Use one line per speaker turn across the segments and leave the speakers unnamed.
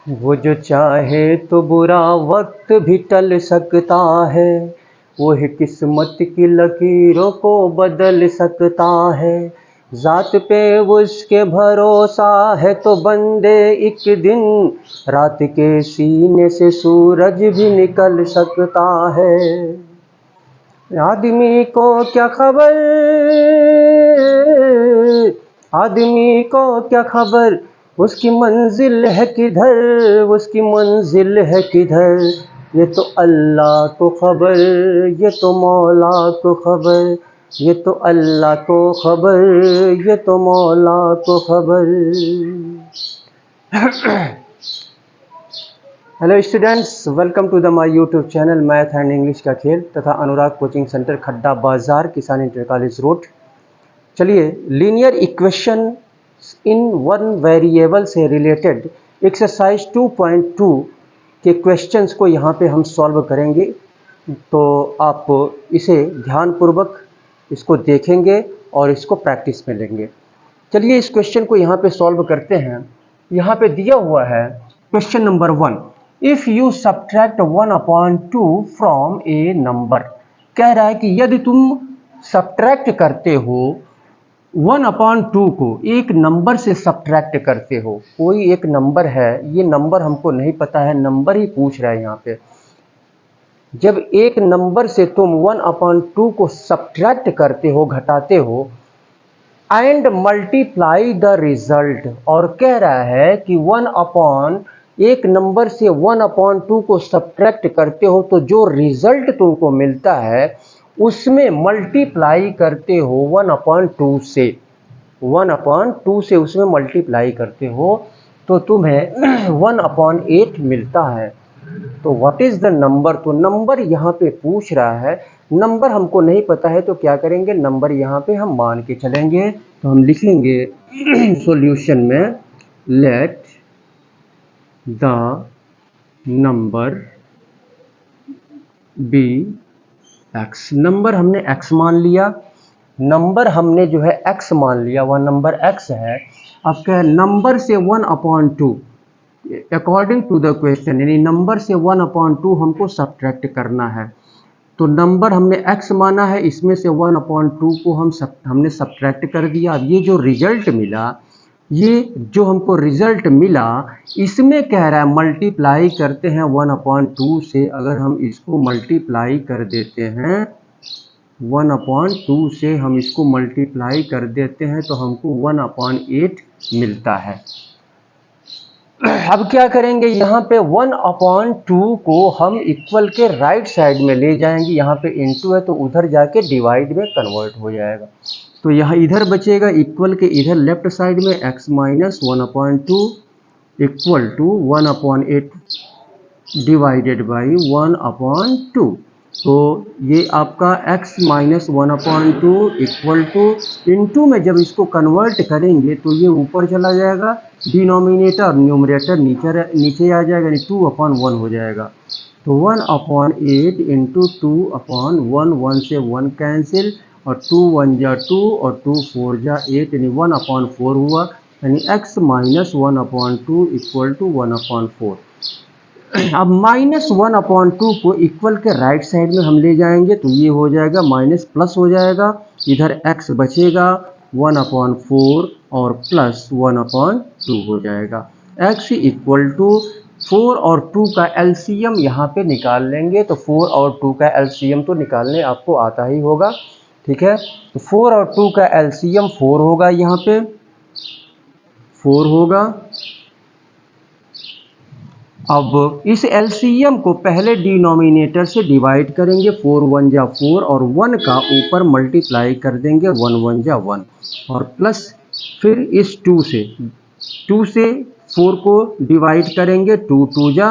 वो जो चाहे तो बुरा वक्त भी टल सकता है, वो ही किस्मत की लकीरों को बदल सकता है। ज़ात पे उसके भरोसा है तो बंदे एक दिन रात के सीने से सूरज भी निकल सकता है। आदमी को क्या खबर, आदमी को क्या खबर, उसकी मंजिल है किधर, उसकी मंजिल है किधर। ये तो अल्लाह को खबर, ये तो मौला को खबर, ये तो अल्लाह को खबर, ये तो मौला को खबर। Hello students, welcome to the my YouTube channel math and English का खेल तथा Anurag coaching centre, Khadda Bazaar, Kisan inter college road. चलिए, linear equation in one variable से रिलेटेड एक्सरसाइज 2.2 के क्वेश्चंस को यहाँ पे हम सॉल्व करेंगे। तो आप इसे ध्यानपूर्वक इसको देखेंगे और इसको प्रैक्टिस में लेंगे। चलिए इस क्वेश्चन को यहाँ पे सॉल्व करते हैं। यहाँ पे दिया हुआ है question number 1, if you subtract 1/2 from A number. कह रहा है कि यदि तुम सब्ट्रैक्ट करते हो 1/2 को, एक नंबर से सब्ट्रैक्ट करते हो। कोई एक नंबर है, ये नंबर हमको नहीं पता है, नंबर ही पूछ रहा है यहाँ पे। जब एक नंबर से तुम 1/2 को सब्ट्रैक्ट करते हो, घटाते हो, एंड मल्टीप्लाई द रिजल्ट, और कह रहा है कि एक नंबर से 1/2 को सब्ट्रैक्ट करते हो तो जो रिजल्ट तुमको मिलता है उसमें मल्टीप्लाई करते हो 1/2 से, 1/2 से उसमें मल्टीप्लाई करते हो तो तुम्हें 1/8 मिलता है। तो व्हाट इज़ द नंबर? तो नंबर यहाँ पे पूछ रहा है, नंबर हमको नहीं पता है तो क्या करेंगे, नंबर यहाँ पे हम मान के चलेंगे। तो हम लिखेंगे सॉल्यूशन में, let the number be x. Number हमने एक्स मान लिया, नंबर हमने जो है एक्स मान लिया, वह नंबर एक्स है। अब क्या है, नंबर से 1/2 अकॉर्डिंग टू द क्वेश्चन, यानी नंबर से 1/2 हमको सब्ट्रैक्ट करना है। तो नंबर हमने x माना है, इसमें से 1/2 को हमने सब्ट्रैक्ट कर दिया। अब ये जो रिजल्ट मिला, ये जो हमको रिजल्ट मिला, इसमें कह रहा है मल्टीप्लाई करते हैं 1/2 से। अगर हम इसको मल्टीप्लाई कर देते हैं 1/2 से, हम इसको मल्टीप्लाई कर देते हैं तो हमको 1/8 मिलता है। अब क्या करेंगे, यहाँ पे 1/2 को हम इक्वल के राइट साइड में ले जाएंगे। यहाँ पे इनटू है तो उधर जाके डिवाइड में कन्वर्ट हो जाएगा। तो यहाँ इधर बचेगा इक्वल के इधर लेफ्ट साइड में x minus 1/2 equal to 1/8 divided by 1/2। तो ये आपका x minus 1/2 equal to, into में जब इसको कन्वर्ट करेंगे तो ये ऊपर चला जाएगा, डिनोमिनेटर न्यूमरेटर नीचे आ जाएगा, यानी 2/1 हो जाएगा। तो 1/8 इंटू 2/1, 1 से 1 कैंसिल, और 2 1 जा 2 और 2 4 जा 8, यानी 1/4 हुआ, यानी x माइनस 1/2 इक्वल टू 1/4। अब -1/2 को इक्वल के राइट साइड में हम ले जाएंगे तो ये हो जाएगा माइनस प्लस हो जाएगा, इधर x बचेगा 1/4 और प्लस 1/2 हो जाएगा। x इक्वल टू 4 और 2 का एलसीएम यहाँ पे निकाल लेंगे। तो 4 और 2 का एलसीएम तो निकालने आपको आता ही होगा, ठीक है। तो 4 और 2 का एलसीएम 4 होगा, यहाँ पे 4 होगा। अब इस एलसीएम को पहले डिनोमिनेटर से डिवाइड करेंगे, 4 1 जा 4 और 1 का ऊपर मल्टीप्लाई कर देंगे, 1 1 जा 1 और प्लस, फिर इस 2 से 4 को डिवाइड करेंगे, 2 2 जा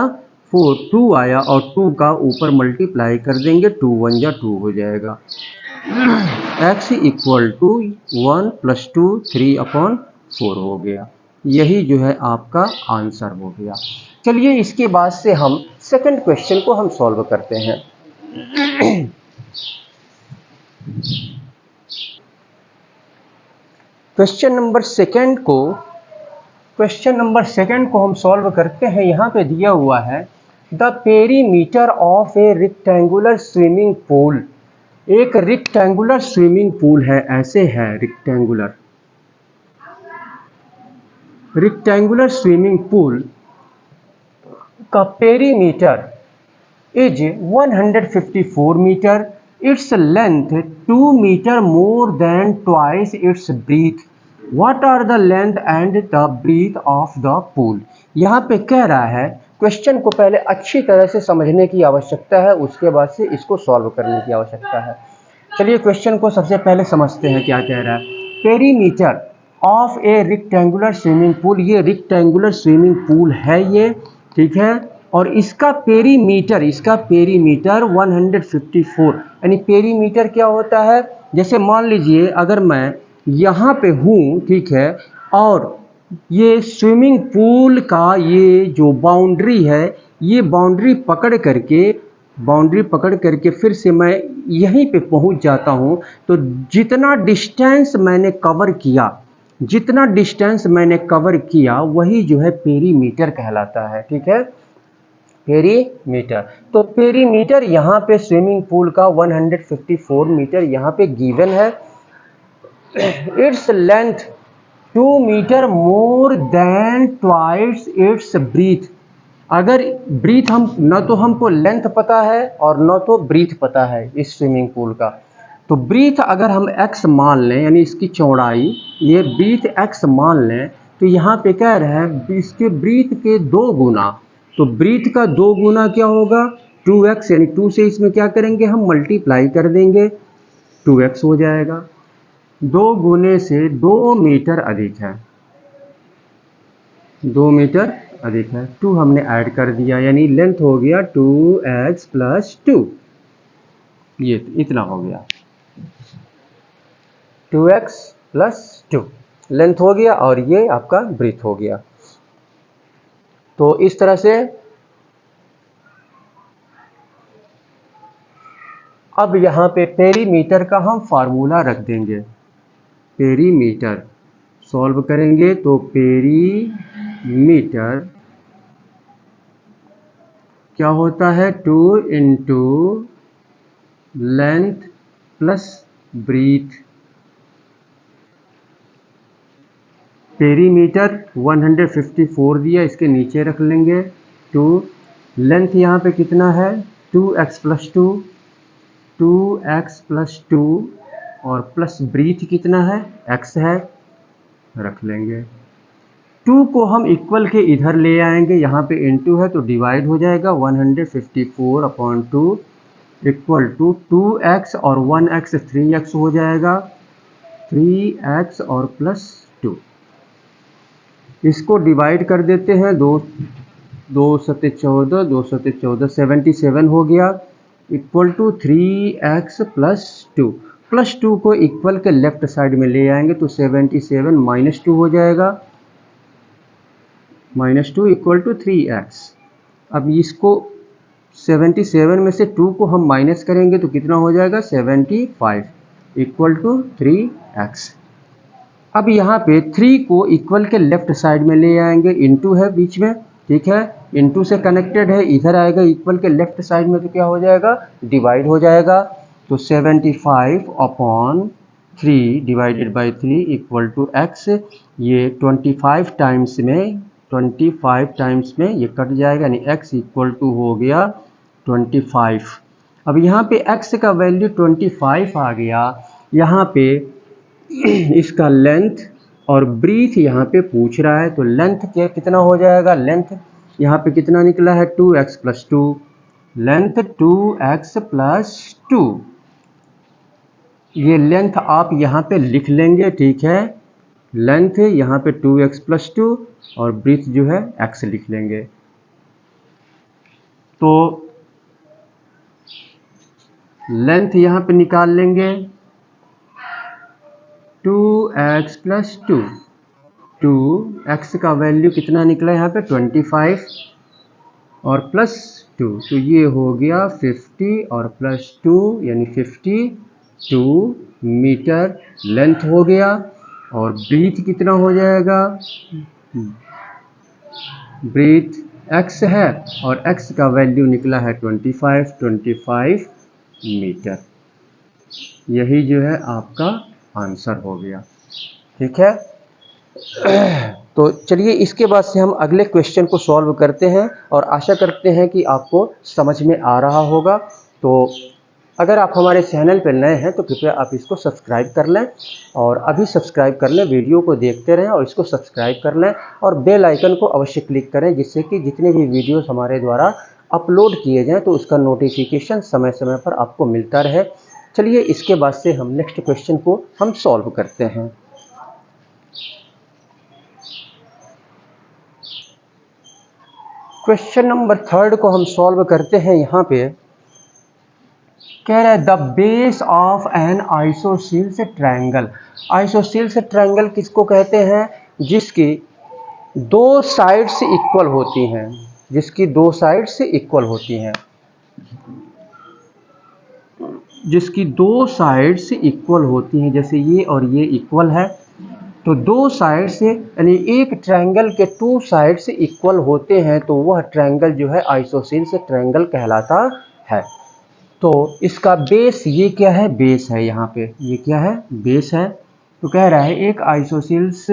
4, 2 आया और 2 का ऊपर मल्टीप्लाई कर देंगे, 2 1 जा 2 हो जाएगा। x इक्वल टू 1 प्लस 2 3/4 हो गया। यही जो है आपका आंसर हो गया। चलिए इसके बाद से हम सेकंड क्वेश्चन को हम सॉल्व करते हैं। क्वेश्चन नंबर सेकंड को क्वेश्चन नंबर सेकंड को हम सॉल्व करते हैं। यहाँ पे दिया हुआ है the perimeter of a rectangular swimming pool. एक रेक्टेंगुलर स्विमिंग पूल है, ऐसे है रेक्टेंगुलर स्विमिंग पूल का perimeter is 154 metre, its length 2 metre more than twice its breadth. What are the length and the breadth of the pool. यहाँ पे कह रहा है, क्वेश्चन को पहले अच्छी तरह से समझने की आवश्यकता है, उसके बाद से इसको सॉल्व करने की आवश्यकता है। चलिए क्वेश्चन को सबसे पहले समझते हैं क्या कह रहा है। Perimeter of a rectangular swimming pool, ये रेक्टेंगुलर स्विमिंग पूल है ये, ठीक है। और इसका पेरीमीटर 154, यानी पेरीमीटर क्या होता है, जैसे मान लीजिए अगर मैं यहाँ पे हूँ, ठीक है, और ये स्विमिंग पूल का ये जो बाउंड्री है, ये बाउंड्री पकड़ करके फिर से मैं यहीं पे पहुँच जाता हूँ, तो जितना डिस्टेंस मैंने कवर किया वही जो है पेरीमीटर कहलाता है, ठीक है, पेरीमीटर। तो पेरीमीटर यहाँ पे स्विमिंग पूल का 154 मीटर यहाँ पे गिवन है। Its length 2 metre more than twice its breadth. अगर ब्रीथ हम न तो हमको लेंथ पता है और न तो ब्रीथ पता है इस स्विमिंग पूल का, तो ब्रीथ अगर हम x मान लें, यानी इसकी चौड़ाई, ये ब्रीथ x मान लें, तो यहाँ पे कह रहे हैं इसके ब्रीथ के 2 गुना। तो ब्रीथ का 2 गुना क्या होगा, 2x, यानी 2 से इसमें क्या करेंगे हम मल्टीप्लाई कर देंगे, 2x हो जाएगा। 2 गुने से 2 मीटर अधिक है, 2 मीटर अधिक है। 2 हमने ऐड कर दिया, यानी लेंथ हो गया 2x + 2, ये इतना हो गया, 2x + 2 लेंथ हो गया, और ये आपका ब्रीथ हो गया। तो इस तरह से अब यहाँ पे पेरीमीटर का हम फार्मूला रख देंगे। पेरीमीटर सॉल्व करेंगे तो पेरीमीटर क्या होता है, 2 × लेंथ प्लस ब्रीथ। पेरीमीटर 154 दिया, इसके नीचे रख लेंगे 2। लेंथ यहाँ पे कितना है, 2x + 2, 2x + 2, और प्लस ब्रीथ कितना है, x है, रख लेंगे। 2 को हम इक्वल के इधर ले आएंगे, यहाँ पे इनटू है तो डिवाइड हो जाएगा, 154/2 इक्वल टू 2x और 1x 3x हो जाएगा, 3x और प्लस 2। इसको डिवाइड कर देते हैं, 2 7 14, 2 7 14, 77 हो गया, इक्वल टू 3x + 2। प्लस 2 को इक्वल के लेफ्ट साइड में ले आएंगे तो 77 - 2 हो जाएगा, -2 इक्वल टू 3x। अब इसको 77 में से 2 को हम माइनस करेंगे तो कितना हो जाएगा, 75 इक्वल टू 3x। अब यहाँ पे 3 को इक्वल के लेफ्ट साइड में ले आएंगे, इनटू है बीच में, ठीक है, इनटू से कनेक्टेड है, इधर आएगा इक्वल के लेफ्ट साइड में तो क्या हो जाएगा, डिवाइड हो जाएगा। तो 75/3 divided by 3 equal to x। ये 25 टाइम्स में ये कट जाएगा, यानी x इक्वल टू हो गया 25। अब यहाँ पे x का वैल्यू 25 आ गया। यहाँ पे इसका लेंथ और ब्रीथ यहाँ पे पूछ रहा है, तो लेंथ क्या कितना हो जाएगा, लेंथ यहाँ पे कितना निकला है, 2x + 2, लेंथ 2x + 2। ये लेंथ आप यहाँ पे लिख लेंगे, ठीक है, लेंथ यहाँ पे 2x + 2 और ब्रीथ जो है x लिख लेंगे। तो लेंथ यहाँ पे निकाल लेंगे, 2x + 2, 2x का वैल्यू कितना निकला यहाँ पे 25 और प्लस 2, तो ये हो गया 50 और प्लस 2 यानी 52 मीटर लेंथ हो गया। और ब्रीथ कितना हो जाएगा, ब्रीथ x है और x का वैल्यू निकला है 25 मीटर। यही जो है आपका आंसर हो गया। ठीक है, तो चलिए इसके बाद से हम अगले क्वेश्चन को सॉल्व करते हैं और आशा करते हैं कि आपको समझ में आ रहा होगा। तो अगर आप हमारे चैनल पर नए हैं तो कृपया आप इसको सब्सक्राइब कर लें और अभी सब्सक्राइब कर लें, वीडियो को देखते रहें और इसको सब्सक्राइब कर लें और बेल आइकन को अवश्य क्लिक करें, जिससे कि जितने भी वीडियोस हमारे द्वारा अपलोड किए जाएं तो उसका नोटिफिकेशन समय समय पर आपको मिलता रहे। चलिए इसके बाद से हम नेक्स्ट क्वेश्चन को हम सॉल्व करते हैं। क्वेश्चन नंबर 3 को हम सॉल्व करते हैं। यहाँ पे कह रहा है the base of N isosceles triangle. Isosceles triangle किसको कहते हैं? जिसकी दो साइड्स इक्वल होती हैं, जिसकी दो साइड्स इक्वल होती हैं, जिसकी दो साइड्स इक्वल होती हैं। जैसे ये और ये इक्वल है, तो दो साइड से यानी एक ट्रायंगल के टू साइड से इक्वल होते हैं तो वह ट्रायंगल जो है आइसोसेल्स ट्रायंगल कहलाता है। तो इसका बेस ये क्या है? बेस है, यहाँ पे ये क्या है? बेस है। तो कह रहा है एक आइसोसेल्स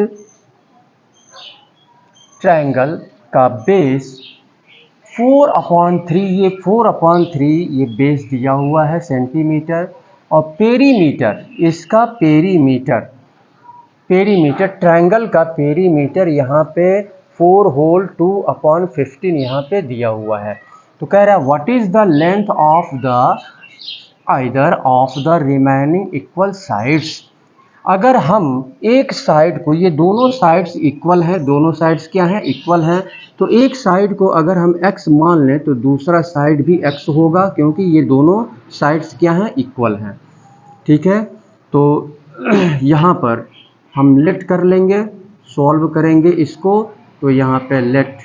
ट्रायंगल का बेस 4/3, ये 4/3 ये बेस दिया हुआ है सेंटीमीटर, और पेरीमीटर, इसका पेरीमीटर, पेरीमीटर ट्रायंगल का पेरीमीटर यहाँ पे 4 होल 2/15 यहाँ पे दिया हुआ है। तो कह रहा है what is the length of the either of the remaining equal sides. अगर हम एक साइड को, ये दोनों साइड्स इक्वल हैं, दोनों साइड्स क्या हैं? इक्वल हैं, तो एक साइड को अगर हम x मान लें तो दूसरा साइड भी x होगा, क्योंकि ये दोनों साइड्स क्या हैं? इक्वल हैं। ठीक है, तो यहाँ पर हम लेट कर लेंगे, सॉल्व करेंगे इसको। तो यहाँ पे let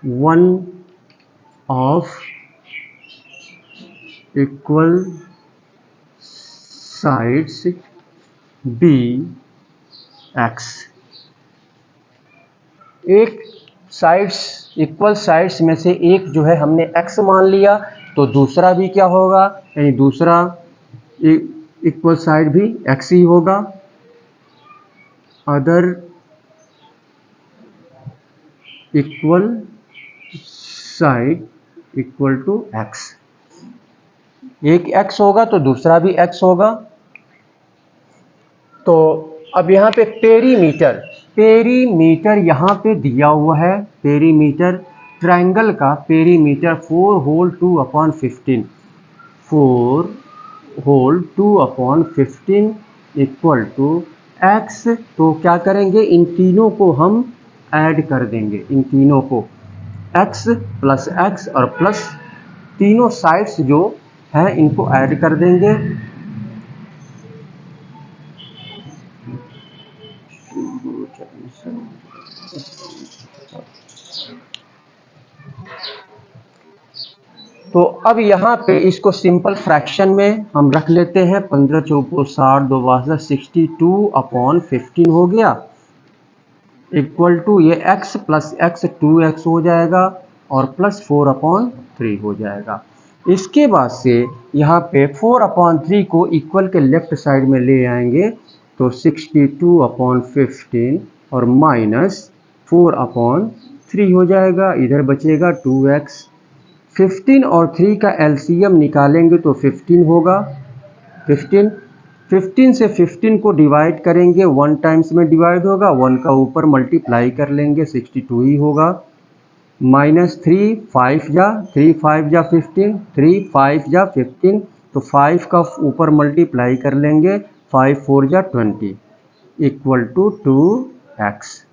1 of equal sides be x। एक साइड्स, इक्वल साइड्स में से एक जो है हमने x मान लिया, तो दूसरा भी क्या होगा? यानी दूसरा इक्वल साइड भी x ही होगा। Other equal side equal to x, एक x होगा तो दूसरा भी x होगा। तो अब यहाँ पे पेरीमीटर, पेरीमीटर यहाँ पे दिया हुआ है, पेरीमीटर ट्रायंगल का perimeter 4 whole 2/15, 4 whole 2/15 equal to x। तो क्या करेंगे? इन तीनों को हम ऐड कर देंगे, इन तीनों को x प्लस x और प्लस तीनों साइड्स जो हैं इनको ऐड कर देंगे। तो अब यहाँ पे इसको सिंपल फ्रैक्शन में हम रख लेते हैं। 15 चौको 60, 2 62/15 हो गया, इक्वल टू ये x प्लस x 2x हो जाएगा और प्लस 4/3 हो जाएगा। इसके बाद से यहाँ पे 4/3 को इक्वल के लेफ्ट साइड में ले आएंगे, तो 62/15 और माइनस 4/3 हो जाएगा। इधर बचेगा 2x। 15 और 3 का एलसीएम निकालेंगे तो 15 होगा। 15 से 15 को डिवाइड करेंगे, 1 टाइम्स में डिवाइड होगा, 1 का ऊपर मल्टीप्लाई कर लेंगे, 62 ही होगा। माइनस 3 5 जा 3 5 जा 15, 3 5 जा 15, तो 5 का ऊपर मल्टीप्लाई कर लेंगे, 5 4 जा 20 इक्वल टू 2x।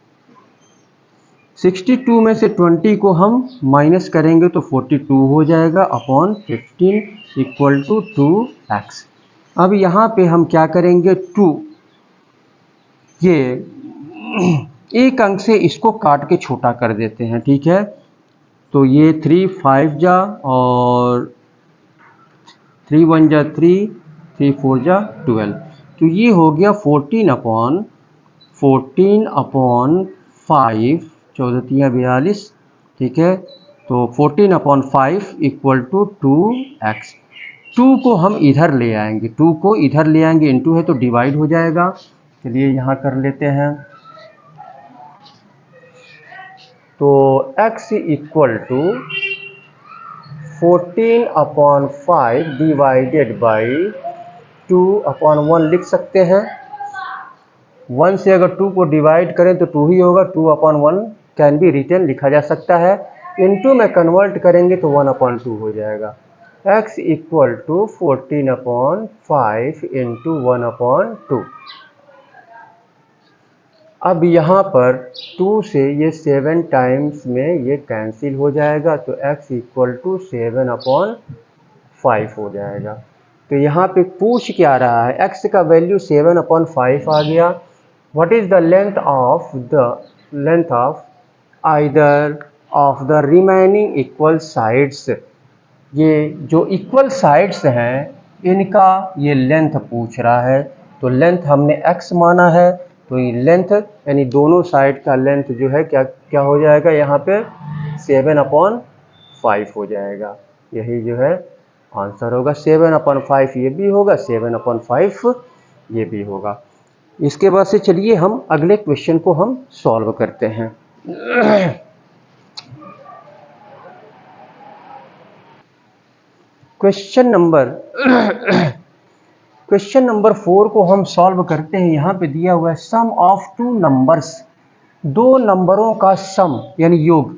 62 में से 20 को हम माइनस करेंगे तो 42 हो जाएगा अपॉन 15 इक्वल टू 2x। अब यहाँ पे हम क्या करेंगे? 2, ये एक अंक से इसको काट के छोटा कर देते हैं। ठीक है, तो ये 3 5 जा और 3 1 जा 3, 3 4 जा 12, तो ये हो गया 14 अपॉन 5, 14 तियाँ 42, ठीक है। तो 14 अपॉन 5 इक्वल टू 2x। 2 को हम इधर ले आएंगे, 2 को इधर ले आएंगे, इनटू है तो डिवाइड हो जाएगा। चलिए यहाँ कर लेते हैं। तो x equal to 14 upon 5 divided by 2 upon 1 लिख सकते हैं। 1 से अगर 2 को डिवाइड करें तो 2 ही होगा, 2 अपॉन 1 कैन बी रिटन लिखा जा सकता है। इनटू में कन्वर्ट करेंगे तो 1 अपॉन 2 हो जाएगा। x equal to 14 upon 5 into 1 upon 2। अब यहाँ पर 2 से ये 7 टाइम्स में ये कैंसिल हो जाएगा, तो x इक्वल टू 7 अपॉन 5 हो जाएगा। तो यहाँ पे पूछ क्या रहा है, x का वैल्यू 7 अपॉन 5 आ गया। What is the length of either of the remaining equal sides. ये जो इक्वल साइड्स हैं इनका ये लेंथ पूछ रहा है। तो लेंथ हमने x माना है, तो ये लेंथ यानी दोनों साइड का लेंथ जो है क्या क्या हो जाएगा, यहाँ पे 7 अपॉन 5 हो जाएगा। यही जो है आंसर होगा। 7 अपॉन 5 ये भी होगा, 7 अपॉन 5 ये भी होगा। इसके बाद से चलिए हम अगले क्वेश्चन को हम सॉल्व करते हैं। क्वेश्चन नंबर 4 को हम सॉल्व करते हैं। यहाँ पे दिया हुआ है सम ऑफ टू नंबर्स, दो नंबरों का सम यानी योग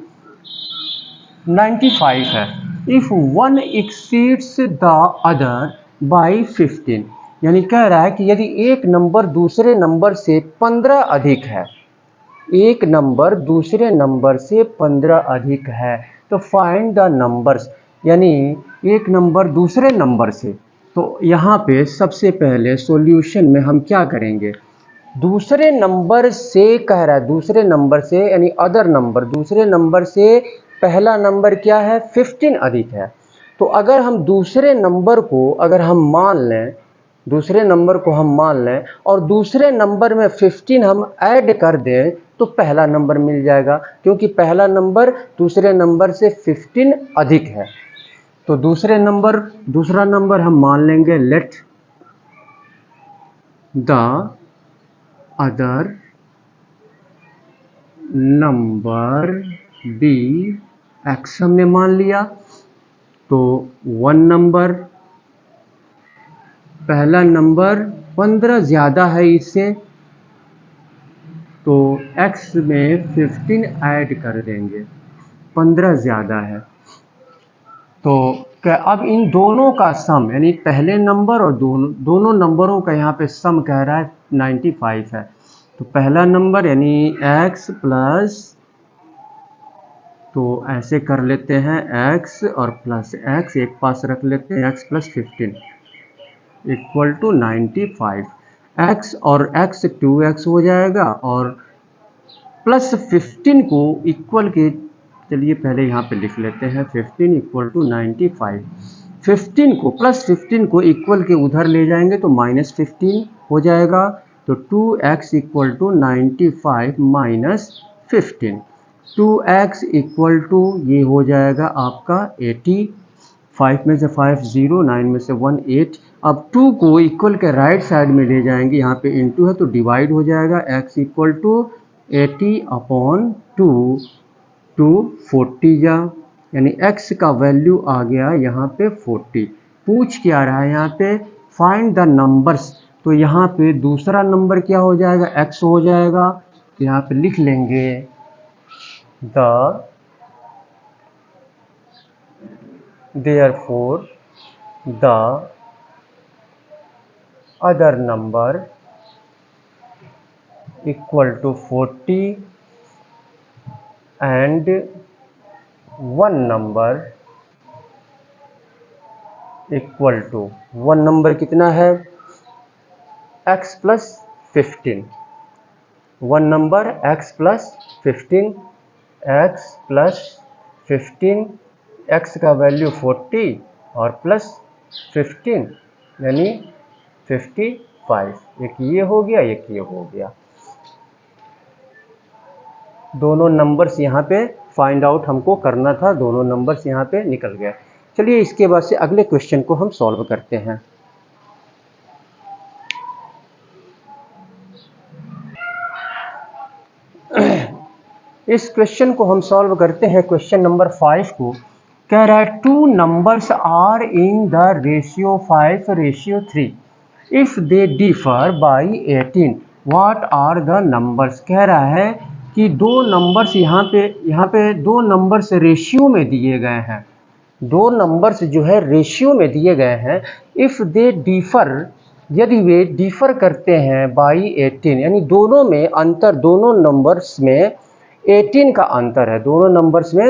95 है। If one exceeds the other by 15, यानी कह रहा है कि यदि एक नंबर दूसरे नंबर से 15 अधिक है, एक नंबर दूसरे नंबर से 15 अधिक है, तो फाइंड द नंबर्स, यानी एक नंबर दूसरे नंबर से। तो यहाँ पे सबसे पहले सॉल्यूशन में हम क्या करेंगे, दूसरे नंबर से कह रहा है, दूसरे नंबर से यानी अदर नंबर, दूसरे नंबर से पहला नंबर क्या है 15 अधिक है। तो अगर हम दूसरे नंबर को अगर हम मान लें, दूसरे नंबर को हम मान लें और दूसरे नंबर में 15 हम ऐड कर दें तो पहला नंबर मिल जाएगा, क्योंकि पहला नंबर दूसरे नंबर से 15 अधिक है। तो दूसरा नंबर हम मान लेंगे let the other number be x हमने मान लिया। तो 1 नंबर, पहला नंबर 15 ज़्यादा है इससे, तो x में 15 ऐड कर देंगे, 15 ज़्यादा है। तो क्या अब इन दोनों का सम यानी पहले नंबर और दोनों नंबरों का यहाँ पे सम कह रहा है 95 है। तो पहला नंबर यानी x प्लस, तो ऐसे कर लेते हैं x और प्लस x एक पास रख लेते हैं, x प्लस 15 इक्वल टू 95। x और x 2x हो जाएगा और प्लस 15 को इक्वल के, चलिए पहले यहाँ पे लिख लेते हैं 15 इक्वल टू 95। 15 को प्लस 15 को इक्वल के उधर ले जाएंगे तो माइनस 15 हो जाएगा। तो 2x equal to 95 minus 15, 2x equal to ये हो जाएगा आपका 80। 5 में से 5 0, 9 में से 1 8। अब 2 को इक्वल के राइट साइड में ले जाएंगे, यहाँ पे इनटू है तो डिवाइड हो जाएगा। x equal to 80 upon 2 to 40 जा, यानी x का वैल्यू आ गया यहाँ पे 40। पूछ क्या रहा है यहाँ पे, फाइंड द नंबर्स। तो यहाँ पे दूसरा नंबर क्या हो जाएगा, x हो जाएगा। तो यहाँ पे लिख लेंगे therefore the other number equal to 40 and one number equal to, one number कितना है x प्लस 15, वन नंबर x प्लस 15, x प्लस 15, x का वैल्यू 40 और प्लस 15 यानी 55। एक ये हो गया, एक ये हो गया। दोनों नंबर्स यहाँ पे फाइंड आउट हमको करना था, दोनों नंबर्स यहाँ पे निकल गए। चलिए इसके बाद से अगले क्वेश्चन को हम सॉल्व करते हैं। इस क्वेश्चन को हम सॉल्व करते हैं, क्वेश्चन नंबर 5 को। कह रहा है 2 numbers are in the ratio 5:3। If they differ by 18 what are the numbers. कह रहा है कि दो नंबर्स यहाँ पे दो नंबर्स रेशियो में दिए गए हैं, दो नंबर्स जो है रेशियो में दिए गए हैं। इफ़ दे डिफ़र, यदि वे डिफ़र करते हैं बाई 18, यानी दोनों में अंतर, दोनों नंबर्स में 18 का अंतर है, दोनों नंबर्स में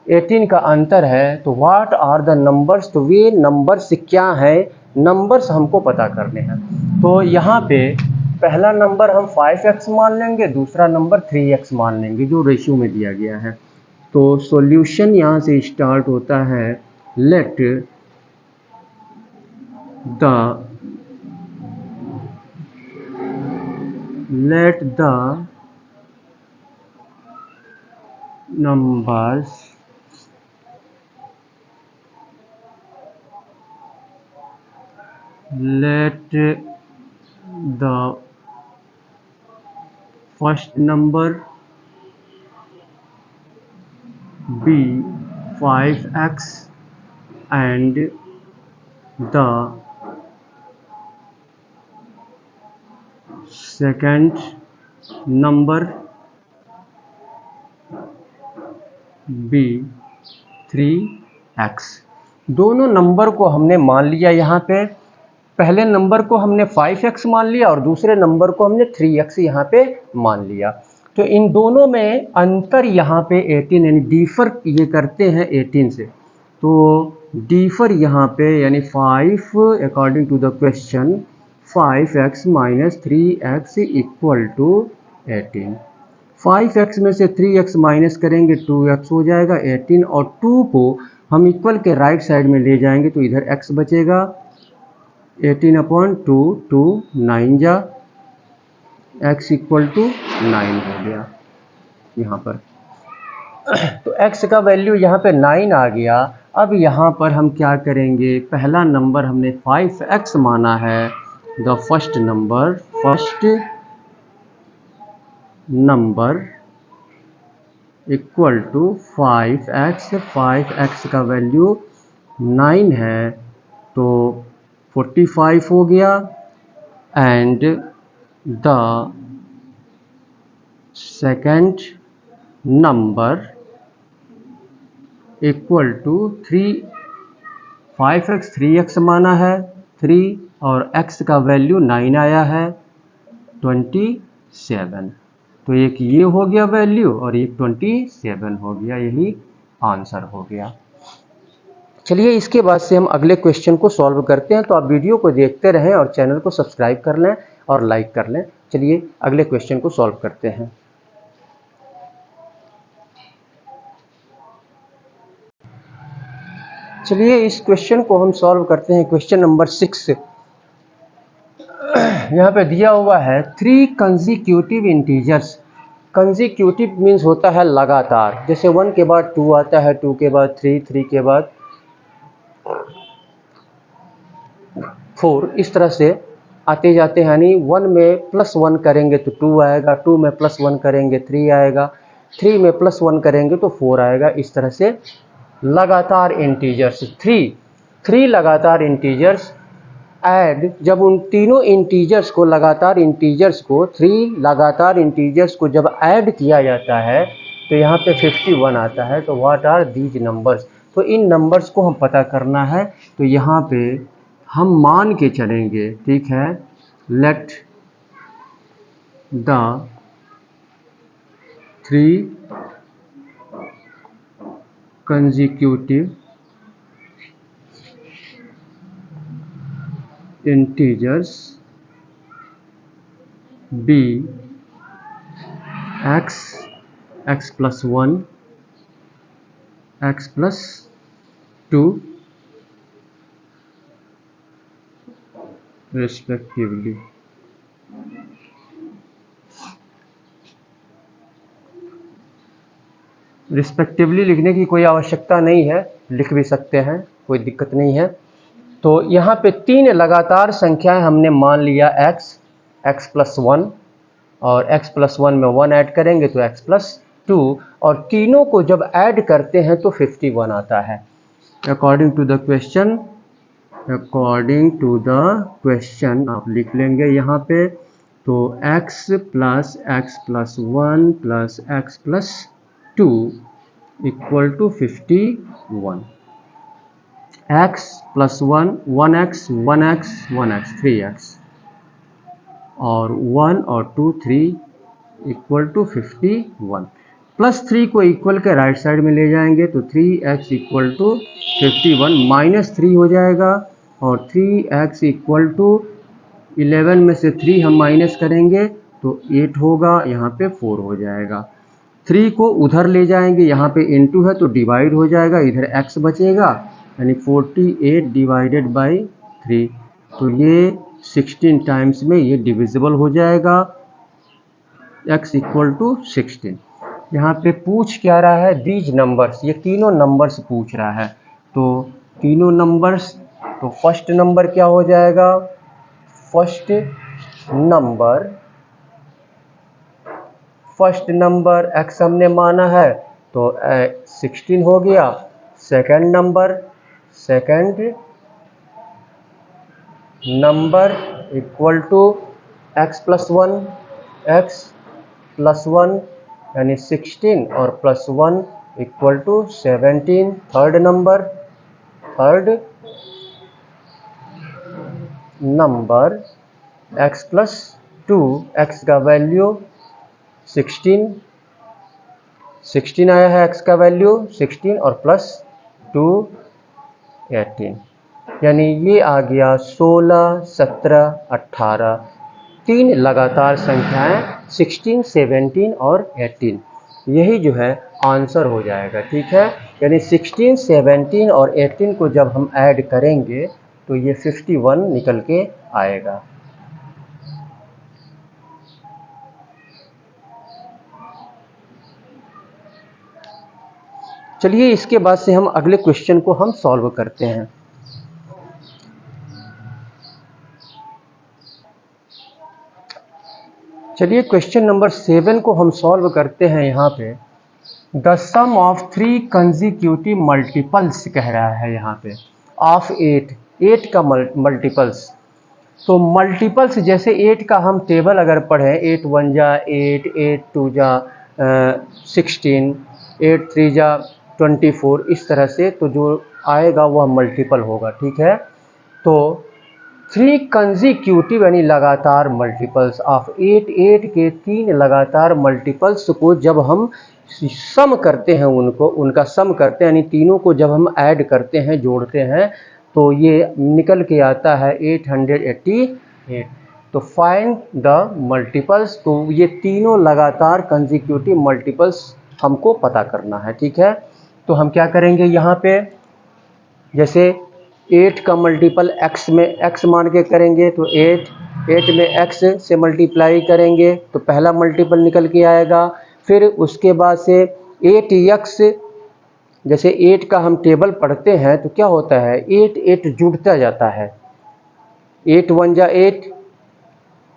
18 का अंतर है, तो व्हाट आर द नंबर्स। तो वे नंबर्स क्या हैं, नंबर्स हमको पता करने हैं। तो यहाँ पे पहला नंबर हम 5x मान लेंगे, दूसरा नंबर 3x मान लेंगे जो रेशियो में दिया गया है। तो सॉल्यूशन यहाँ से स्टार्ट होता है। Let the numbers let the first number be 5x and the second number be 3x। दोनों नंबर को हमने मान लिया, यहाँ पे पहले नंबर को हमने 5x मान लिया और दूसरे नंबर को हमने 3x यहाँ पे मान लिया। तो इन दोनों में अंतर यहाँ पे 18, यानी डिफर ये करते हैं 18 से। तो डिफर यहाँ पे यानी 5 according to the question 5x minus 3x equal to 18। 5x में से 3x माइनस करेंगे 2x हो जाएगा 18, और 2 को हम इक्वल के राइट साइड में ले जाएंगे तो इधर x बचेगा। 18/2, 2 9 जा, x इक्वल टू 9 हो गया यहाँ पर। तो x का वैल्यू यहाँ पे 9 आ गया। अब यहाँ पर हम क्या करेंगे, पहला नंबर हमने 5x माना है, the first number equal to 5x। 5x का वैल्यू 9 है तो 45 हो गया, and the second number equal to 3। 5x 3x माना है, 3 और x का वैल्यू 9 आया है 27। तो एक ये हो गया वैल्यू और एक 27 हो गया, यही आंसर हो गया। चलिए इसके बाद से हम अगले क्वेश्चन को सॉल्व करते हैं। तो आप वीडियो को देखते रहें और चैनल को सब्सक्राइब कर लें और लाइक कर लें। चलिए अगले क्वेश्चन को सॉल्व करते हैं। चलिए इस क्वेश्चन को हम सॉल्व करते हैं। क्वेश्चन नंबर 6 यहाँ पे दिया हुआ है 3 कंसेक्यूटिव इंटीजर्स। कंसेक्यूटिव मीन्स होता है लगातार, जैसे 1 के बाद 2 आता है, 2 के बाद 3, 3 के बाद 4, इस तरह से आते जाते हैं। यानी 1 में +1 करेंगे तो 2 आएगा, 2 में +1 करेंगे 3 आएगा, 3 में +1 करेंगे तो 4 आएगा। इस तरह से लगातार इंटीजर्स 3 लगातार इंटीजर्स ऐड, जब उन तीनों इंटीजर्स को 3 लगातार इंटीजर्स को जब ऐड किया जाता है तो यहाँ पे 51 आता है। तो व्हाट आर दीज नंबर्स। तो इन नंबर्स को हम पता करना है। तो यहाँ पे हम मान के चलेंगे, ठीक है। Let the 3 consecutive integers be x, x plus 1, x plus 2, respectively. Respectively लिखने की कोई आवश्यकता नहीं है, लिख भी सकते हैं, कोई दिक्कत नहीं है। तो यहाँ पे 3 लगातार संख्याएं हमने मान लिया x प्लस 1, और x प्लस 1 में 1 ऐड करेंगे तो x प्लस 2, और तीनों को जब ऐड करते हैं तो 51 आता है। अकॉर्डिंग टू द क्वेश्चन आप लिख लेंगे यहाँ पे। तो x plus 1 plus x plus 2 equal to 51। x plus 1 1x 1x 1x 3x, और 1 और 2 3 इक्वल टू 51। प्लस 3 को इक्वल के राइट साइड में ले जाएंगे तो 3x इक्वल टू 51 माइनस 3 हो जाएगा, और 3x इक्वल टू 11 में से 3 हम माइनस करेंगे तो 8 होगा, यहाँ पे 4 हो जाएगा। 3 को उधर ले जाएंगे, यहाँ पे इनटू है तो डिवाइड हो जाएगा, इधर x बचेगा, यानी 48 डिवाइडेड बाई 3, तो ये 16 टाइम्स में ये डिविजिबल हो जाएगा, x इक्वल टू 16। यहाँ पे पूछ क्या रहा है, दीज नंबर्स, ये तीनों नंबर्स पूछ रहा है। तो तीनों नंबर्स, तो फर्स्ट नंबर क्या हो जाएगा, फर्स्ट नंबर x हमने माना है तो 16 हो गया। Second number equal to x plus 1 यानी 16 और plus 1 equal to 17। Third number x plus 2, x का वैल्यू 16 आया है, x का वैल्यू 16 और प्लस 2 18, यानी ये आ गया 16 17 18। 3 लगातार संख्याएं 16 17 और 18, यही जो है आंसर हो जाएगा। ठीक है, यानी 16 17 और 18 को जब हम ऐड करेंगे तो ये 51 निकल के आएगा। चलिए इसके बाद से हम अगले क्वेश्चन को हम सॉल्व करते हैं। चलिए क्वेश्चन नंबर 7 को हम सॉल्व करते हैं। यहाँ पे the sum of 3 consecutive multiples कह रहा है यहाँ पे, ऑफ 8 का मल्टीपल्स। तो मल्टीपल्स जैसे 8 का हम टेबल अगर पढ़ें, 8 1 जा 8, 8 2 जा 16, 8 3 जा 24, इस तरह से तो जो आएगा वह मल्टीपल होगा। ठीक है, तो 3 कंसेक्यूटिव यानी लगातार मल्टीपल्स ऑफ 8 के 3 लगातार मल्टीपल्स को जब हम सम करते हैं, उनका सम करते हैं, यानी तीनों को जब हम ऐड करते हैं, जोड़ते हैं, तो ये निकल के आता है 888। तो फाइंड द मल्टीपल्स, तो ये तीनों लगातार कंसेक्यूटिव मल्टीपल्स हमको पता करना है। ठीक है, तो हम क्या करेंगे, यहाँ पे जैसे 8 का मल्टीपल x में x मान के करेंगे तो 8 में x से मल्टीप्लाई करेंगे तो पहला मल्टीपल निकल के आएगा। फिर उसके बाद से 8x, जैसे 8 का हम टेबल पढ़ते हैं तो क्या होता है, 8 जुड़ता जाता है, 8 1 जा 8,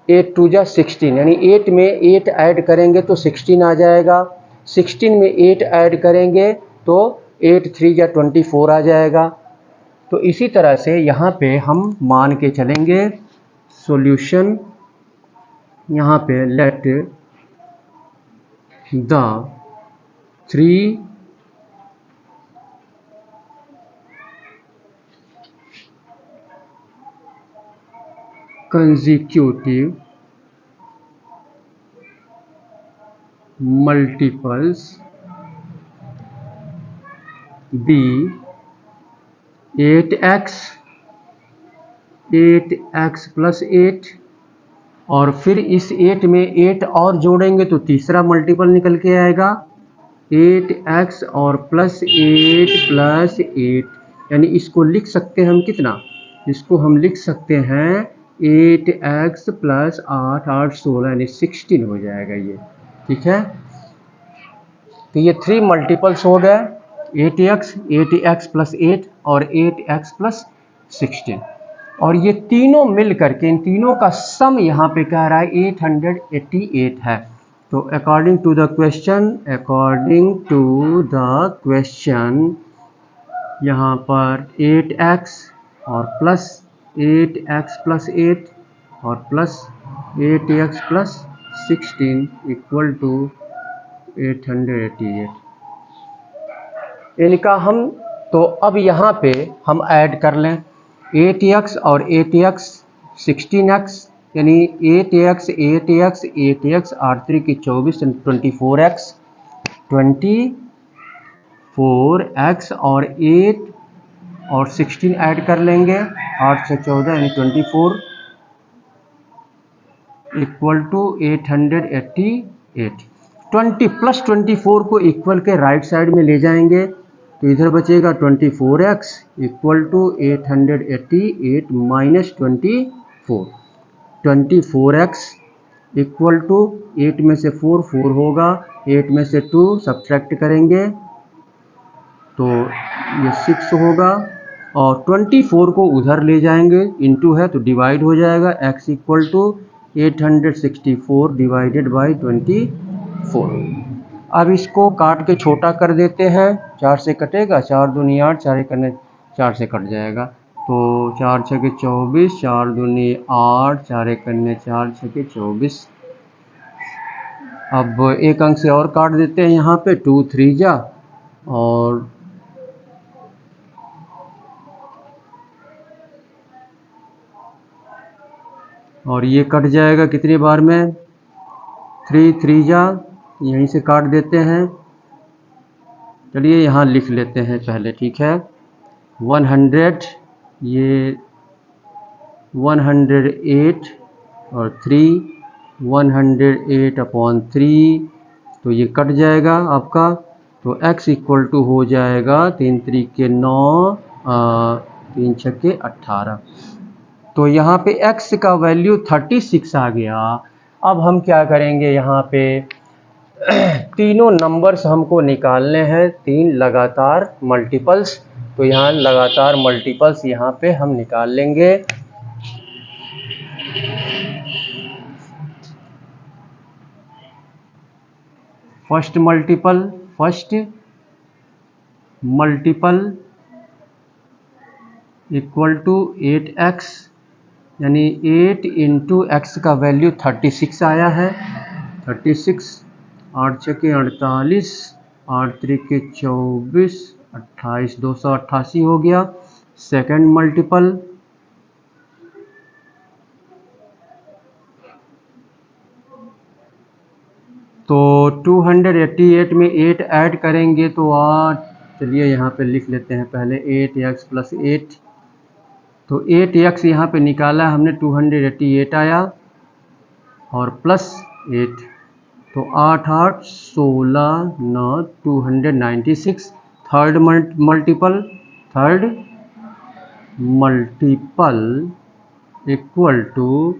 8 2 जा 16, यानी 8 में 8 ऐड करेंगे तो 16 आ जाएगा। 16 में 8 ऐड करेंगे तो 8 3 जा 24 आ जाएगा। तो इसी तरह से यहाँ पे हम मान के चलेंगे सॉल्यूशन, यहाँ पे let the 3 consecutive multiples be 8x plus 8, और फिर इस 8 में 8 और जोड़ेंगे तो तीसरा मल्टीपल निकल के आएगा 8x और प्लस 8, यानी इसको लिख सकते हैं हम कितना, इसको हम लिख सकते हैं 8x प्लस 8 8 16 यानी 16 हो जाएगा ये, ठीक है। तो ये 3 मल्टीपल्स हो गए, 8x प्लस 8 और 8x प्लस 16, और ये तीनों मिल करके इन तीनों का सम यहाँ पे कह रहा है 888 है। तो अकॉर्डिंग टू द क्वेश्चन यहाँ पर 8x और प्लस 8x प्लस 8 और plus 8x plus 16 equal to 888। इनका हम तो अब यहाँ पे हम ऐड कर लें 8x और 8x 16x यानी 8x 8x 8x 8 3 की 24 24x 24x और 8 और 16 ऐड कर लेंगे, 8 से 14 यानी 24 इक्वल टू 888। 20 प्लस 24 को इक्वल के राइट साइड में ले जाएंगे तो इधर बचेगा 24x equal to 888 minus 24, 24x equal to 8 में से 4 4 होगा, 8 में से 2 सब्ट्रैक्ट करेंगे तो ये 6 होगा, और 24 को उधर ले जाएंगे, इनटू है तो डिवाइड हो जाएगा, x equal to 864 divided by 24। अब इसको काट के छोटा कर देते हैं, 4 से कटेगा, 4 दूनी 8, 4 करने 4 से कट जाएगा, तो 4 छके 24, 4 दूनी 8, 4 करने 4 छके 24। अब एक अंक से और काट देते हैं यहाँ पे, 2 3 जा और ये कट जाएगा कितनी बार में, 3 3 जा, यहीं से काट देते हैं। चलिए यहाँ लिख लेते हैं पहले, ठीक है। 100 ये 108 और 3 108/3, तो ये कट जाएगा आपका, तो x इक्वल टू हो जाएगा 3 3 के 9 3 छक्के 18। तो यहाँ पे x का वैल्यू 36 आ गया। अब हम क्या करेंगे, यहाँ पे तीनों नंबर्स हमको निकालने हैं, 3 लगातार मल्टीपल्स, तो यहाँ लगातार मल्टीपल्स यहाँ पे हम निकाल लेंगे। First multiple equal to 8x यानी 8 इंटू एक्स का वैल्यू 36 आया है, 36, 8 छके 48, 8 त्रिके 24, 28, 288 हो गया। सेकंड मल्टीपल तो 288 में 8 ऐड करेंगे तो चलिए यहाँ पे लिख लेते हैं पहले 8x प्लस 8, तो 8x यहाँ पे निकाला हमने, 288 आया और प्लस 8, तो 8 8 16 9 296। Third multiple equal to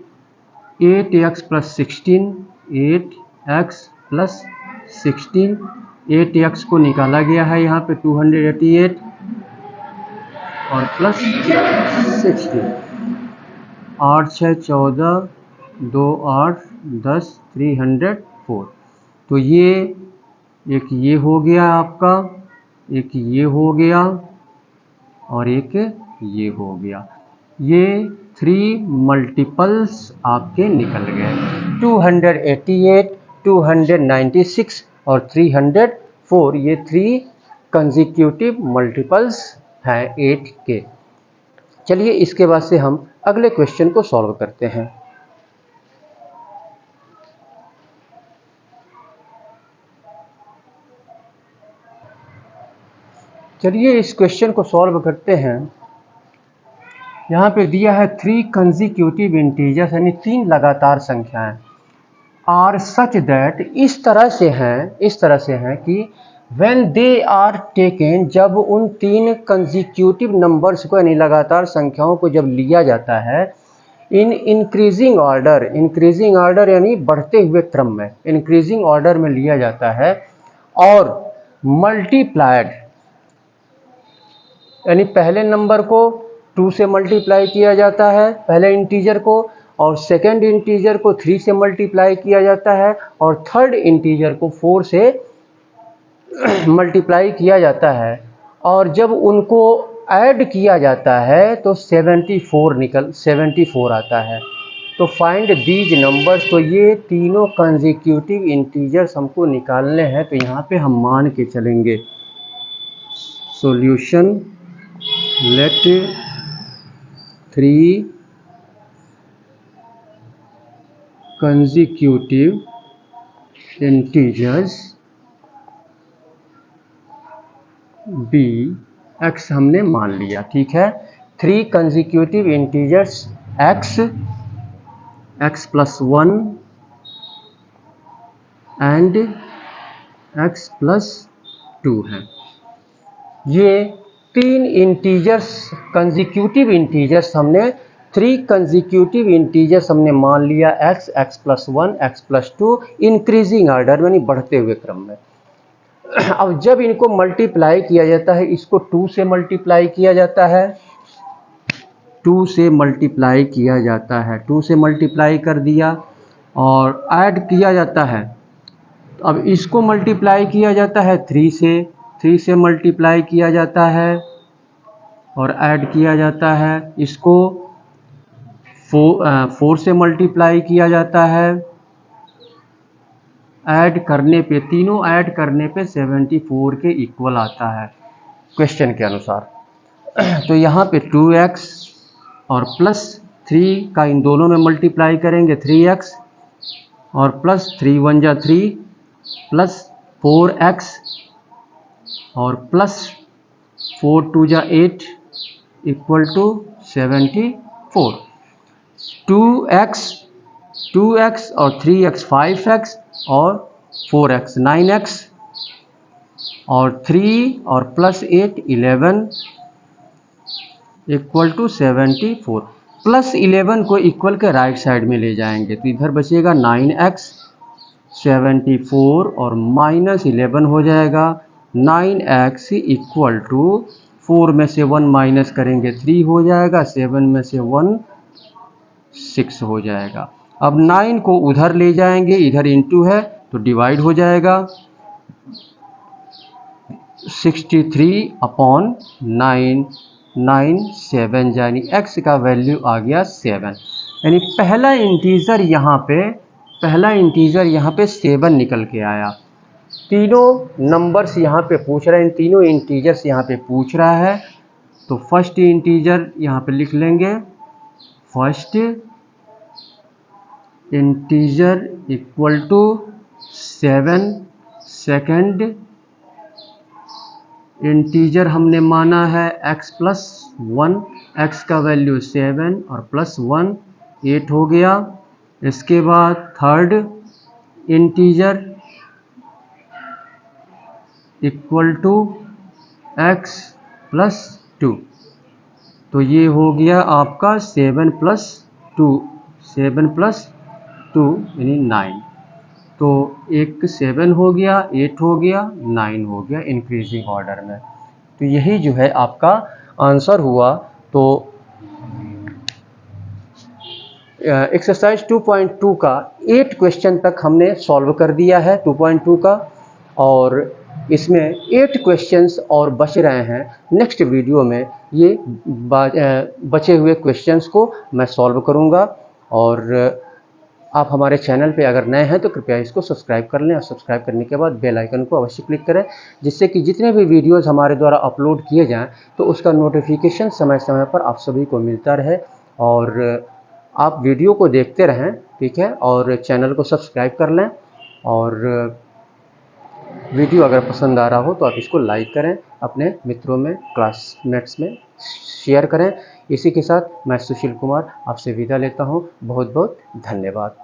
8x plus 16, 8x plus 16, 8x को निकाला गया है यहाँ पे 288 और प्लस 16, 8 6 14 2 8 10 304। तो ये एक ये हो गया आपका, एक ये हो गया और एक ये हो गया। ये 3 मल्टीपल्स आपके निकल गए, 288, 296 और 304। ये 3 कंसेक्यूटिव मल्टीपल्स हैं 8 के। चलिए इसके बाद से हम अगले क्वेश्चन को सॉल्व करते हैं। चलिए इस क्वेश्चन को सॉल्व करते हैं। यहाँ पे दिया है 3 कंसेक्यूटिव इंटीजर्स यानी 3 लगातार संख्याएं आर सच दैट, इस तरह से हैं कि व्हेन दे आर टेकन, जब उन 3 कंसेक्यूटिव नंबर्स को यानी लगातार संख्याओं को जब लिया जाता है इन इंक्रीजिंग ऑर्डर यानी बढ़ते हुए क्रम में, इंक्रीजिंग ऑर्डर में लिया जाता है और मल्टीप्लाइड यानी पहले नंबर को 2 से मल्टीप्लाई किया जाता है, पहले इंटीजर को, और सेकंड इंटीजर को 3 से मल्टीप्लाई किया जाता है और थर्ड इंटीजर को 4 से मल्टीप्लाई किया जाता है। और जब उनको ऐड किया जाता है तो 74 आता है। तो फाइंड दीज नंबर्स, तो ये तीनों कंसेक्यूटिव इंटीजर्स हमको निकालने हैं। तो यहाँ पे हम मान के चलेंगे solution let 3 consecutive integers b x हमने मान लिया, ठीक है। 3 consecutive integers x plus 1 and x plus 2 हैं। ये 3 इंटीजर्स कंसेक्यूटिव इंटीजर्स हमने 3 कंसेक्यूटिव इंटीजर्स हमने मान लिया x, x plus 1, x plus 2 increasing order यानी बढ़ते हुए क्रम में। अब जब इनको मल्टीप्लाई किया जाता है, इसको 2 से मल्टीप्लाई किया जाता है, 2 से मल्टीप्लाई किया जाता है, 2 से मल्टीप्लाई कर दिया और ऐड किया जाता है। अब इसको मल्टीप्लाई किया जाता है 3 से मल्टीप्लाई किया जाता है और ऐड किया जाता है। इसको 4 से मल्टीप्लाई किया जाता है, ऐड करने पे, तीनों ऐड करने पे 74 के इक्वल आता है क्वेश्चन के अनुसार। तो यहाँ पे 2x और प्लस 3 का इन दोनों में मल्टीप्लाई करेंगे 3x और प्लस 3 1 जा 3 प्लस 4x और प्लस 4 2 जा 8 इक्वल टू 74। 2x और 3x 5x और 4x 9x और 3 और प्लस 8 11 इक्वल टू 74। प्लस 11 को इक्वल के राइट साइड में ले जाएंगे तो इधर बचेगा 9x 74 और माइनस 11 हो जाएगा 9x इक्वल टू 4 में से 1 माइनस करेंगे 3 हो जाएगा, 7 में से 1 6 हो जाएगा। अब 9 को उधर ले जाएंगे, इधर इंटू है तो डिवाइड हो जाएगा 63 अपॉन 9 9 7 यानी x का वैल्यू आ गया 7। यानी पहला इंटीजर यहाँ पे 7 निकल के आया। तीनों नंबर्स यहाँ पे पूछ रहा है, इन तीनों इंटीजर्स यहाँ पे पूछ रहा है। तो फर्स्ट इंटीजर यहाँ पे लिख लेंगे, first integer equal to 7, second integer हमने माना है x प्लस 1, x का वैल्यू 7 और प्लस 1 8 हो गया। इसके बाद third integer equal to x plus 2, तो ये हो गया आपका 7 प्लस 2 यानी 9। तो एक 7 हो गया, 8 हो गया, 9 हो गया इंक्रीजिंग ऑर्डर में। तो यही जो है आपका आंसर हुआ। तो एक्सरसाइज 2.2 का 8 क्वेश्चन तक हमने सॉल्व कर दिया है 2.2 का, और इसमें 8 क्वेश्चंस और बच रहे हैं। नेक्स्ट वीडियो में ये बचे हुए क्वेश्चंस को मैं सॉल्व करूँगा। और आप हमारे चैनल पे अगर नए हैं तो कृपया इसको सब्सक्राइब कर लें और सब्सक्राइब करने के बाद बेल आइकन को अवश्य क्लिक करें, जिससे कि जितने भी वीडियोस हमारे द्वारा अपलोड किए जाएं तो उसका नोटिफिकेशन समय समय पर आप सभी को मिलता रहे और आप वीडियो को देखते रहें, ठीक है। और चैनल को सब्सक्राइब कर लें और वीडियो अगर पसंद आ रहा हो तो आप इसको लाइक करें, अपने मित्रों में, क्लासमेट्स में शेयर करें। इसी के साथ मैं सुशील कुमार आपसे विदा लेता हूं। बहुत बहुत धन्यवाद।